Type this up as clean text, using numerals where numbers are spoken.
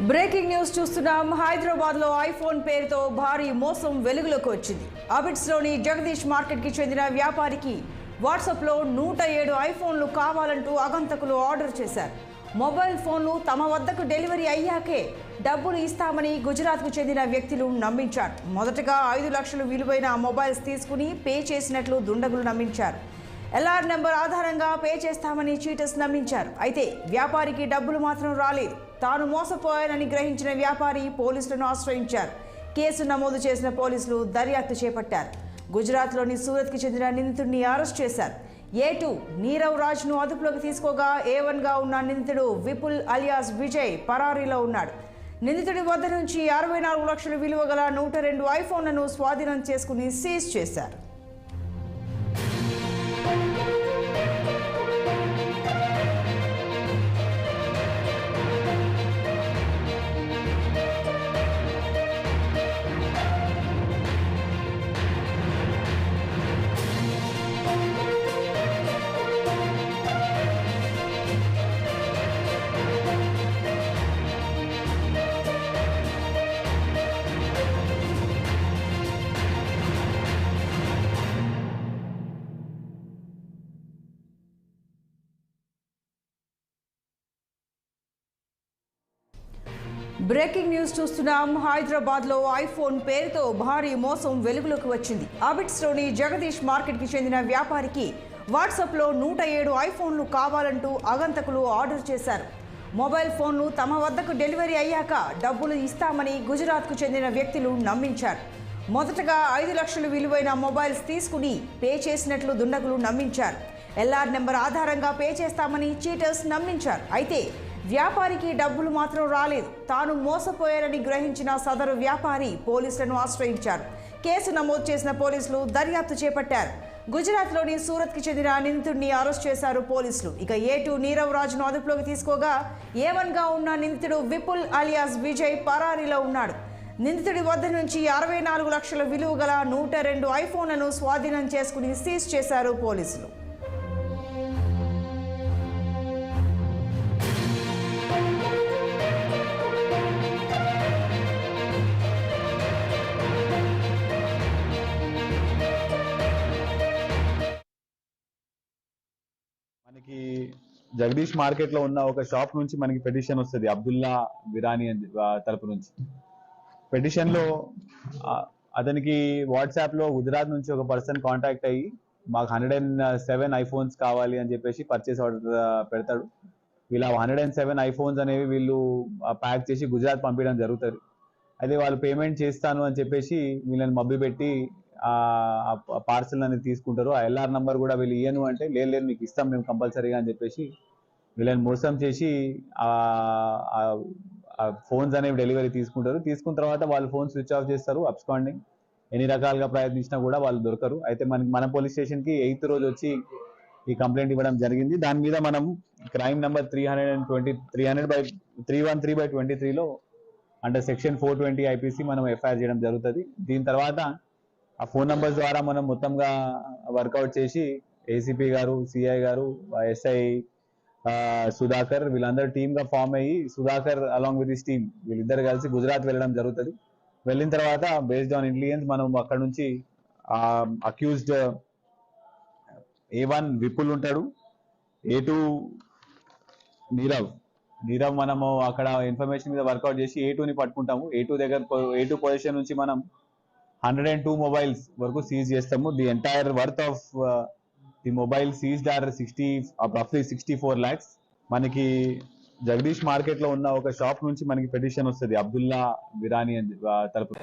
Breaking news చూస్తున్నాం. హైదరాబాద్ లో iPhone పేరుతో భారీ మోసం వెలుగులోకి వచ్చింది. అబిట్స్ లోని జగదీష్ మార్కెట్ కి చెందిన వ్యాపారికి వాట్సాప్ లో 107 ఐఫోన్లు కావాలంటూ ఆగంతకులు ఆర్డర్ చేశారు. మొబైల్ ఫోన్లు తమ వద్దకు డెలివరీ అయ్యాకే డబ్బులు ఇస్తామని గుజరాత్ కు చెందిన వ్యక్తులు నమ్మించారు. మొదటగా 5 లక్షలు విలువైన మొబైల్స్ తీసుకుని పే చేసినట్లు దుండగులు నమ్మించారు. ఎల్ఆర్ నెంబర్ ఆధారంగా పే చేస్తామని చీటర్స్ నమ్మించారు. అయితే వ్యాపారికి డబ్బులు మాత్రం రాలేదు. తాను మోసపోయానని గ్రహించిన వ్యాపారి పోలీసులను ఆశ్రయించారు. కేసు నమోదు చేసిన పోలీసులు దర్యాప్తు చేపట్టారు. గుజరాత్లోని సూరత్కి చెందిన నిందితుడిని అరెస్ట్ చేశారు. A2 నీరవ్ రాజ్ను అదుపులోకి తీసుకోగా A1గా ఉన్న నిందితుడు విపుల్ అలియాస్ విజయ్ పరారీలో ఉన్నాడు. నిందితుడి వద్ద నుంచి 64 లక్షల విలువ గల 102 ఐఫోన్లను స్వాధీనం చేసుకుని సీజ్ చేశారు. బ్రేకింగ్ న్యూస్ చూస్తున్నాం. హైదరాబాద్ లో ఐఫోన్ పేరుతో భారీ మోసం వెలుగులోకి వచ్చింది. అబిట్స్ లోని జగదీష్ మార్కెట్ కి చెందిన వ్యాపారికి వాట్సాప్ లో 107 ఐఫోన్లు కావాలంటూ ఆగంతకులు ఆర్డర్ చేశారు. మొబైల్ ఫోన్లు తమ వద్దకు డెలివరీ అయ్యాక డబ్బులు ఇస్తామని గుజరాత్ కు చెందిన వ్యక్తులు నమ్మించారు. మొదటగా 5 లక్షలు విలువైన మొబైల్స్ తీసుకుని పే చేసినట్లు దుండగులు నమ్మించారు. ఎల్ఆర్ నెంబర్ ఆధారంగా పే చేస్తామని చీటర్స్ నమ్మించారు. అయితే వ్యాపారికి డబ్బులు మాత్రం రాలేదు. తాను మోసపోయారని గ్రహించిన సదరు వ్యాపారి పోలీసులను ఆశ్రయించారు. కేసు నమోదు చేసిన పోలీసులు దర్యాప్తు చేపట్టారు. గుజరాత్లోని సూరత్కి చెందిన నిందితుడిని అరెస్ట్ చేశారు పోలీసులు. ఇక A2 నీరవ్ రాజ్ను అదుపులోకి తీసుకోగా A1గా ఉన్న నిందితుడు విపుల్ అలియాస్ విజయ్ పరారీలో ఉన్నాడు. నిందితుడి వద్ద నుంచి 64 లక్షల విలువ గల 102 ఐఫోన్లను స్వాధీనం చేసుకుని సీజ్ చేశారు పోలీసులు. మనకి జగదీష్ మార్కెట్ లో ఉన్న ఒక షాప్ నుంచి మనకి పెటిషన్ వస్తుంది అబ్దుల్లా విరాని తరపు నుంచి. పెటిషన్ లో అతనికి వాట్సాప్ లో గుజరాత్ నుంచి ఒక పర్సన్ కాంటాక్ట్ అయ్యి మాకు 107 ఐఫోన్స్ కావాలి అని చెప్పేసి పర్చేస్ ఆర్డర్ పెడతాడు. వీళ్ళ 107 ఐఫోన్స్ అనేవి వీళ్ళు ప్యాక్ చేసి గుజరాత్ పంపించడం జరుగుతుంది. అయితే వాళ్ళు పేమెంట్ చేస్తాను అని చెప్పేసి వీళ్ళని మబ్బి పెట్టి పార్సల్ అనేది తీసుకుంటారు. ఆ ఎల్ఆర్ నంబర్ కూడా వీళ్ళు ఇయ్యను అంటే లేదు మీకు ఇస్తాం మేము కంపల్సరీగా అని చెప్పేసి వీళ్ళని మోసం చేసి ఫోన్స్ అనేవి డెలివరీ తీసుకుంటారు. తీసుకున్న తర్వాత వాళ్ళు ఫోన్ స్విచ్ ఆఫ్ చేస్తారు. అబ్స్కాండింగ్ ఎన్ని రకాలుగా ప్రయత్నించినా కూడా వాళ్ళు దొరకరు. అయితే మన పోలీస్ స్టేషన్ కి 8th రోజు వచ్చి ఈ కంప్లైంట్ ఇవ్వడం జరిగింది. దాని మీద మనం క్రైమ్ నెంబర్ 313/23లో అంటే సెక్షన్ 420 IPC మనం FIR చేయడం జరుగుతుంది. దీని తర్వాత ఆ ఫోన్ నంబర్స్ ద్వారా మనం మొత్తంగా వర్కౌట్ చేసి ACP గారు, CI గారు, SI సుధాకర్ వీళ్ళందరూ టీమ్ గా ఫామ్ అయ్యి Sudhakar along with this team వీళ్ళిద్దరు కలిసి గుజరాత్ వెళ్ళడం జరుగుతుంది. వెళ్ళిన తర్వాత బేస్డ్ ఆన్ ఇంటెలిజెన్స్ మనం అక్కడ నుంచి అక్యూజ్డ్ A1 విపుల్ ఉంటాడు, A2 నీరవ్ మనము అక్కడ ఇన్ఫర్మేషన్ మీద వర్కౌట్ చేసి A2ని పట్టుకుంటాము. A2 పొజిషన్ నుంచి మనం 102 మొబైల్స్ వరకు సీజ్ చేస్తాము. The entire worth of the mobile seized are roughly 64 lakhs. మనకి జగదీష్ మార్కెట్ లో ఉన్న ఒక షాప్ నుంచి మనకి పెటిషన్ వస్తుంది అబ్దుల్లా విరాని తరపు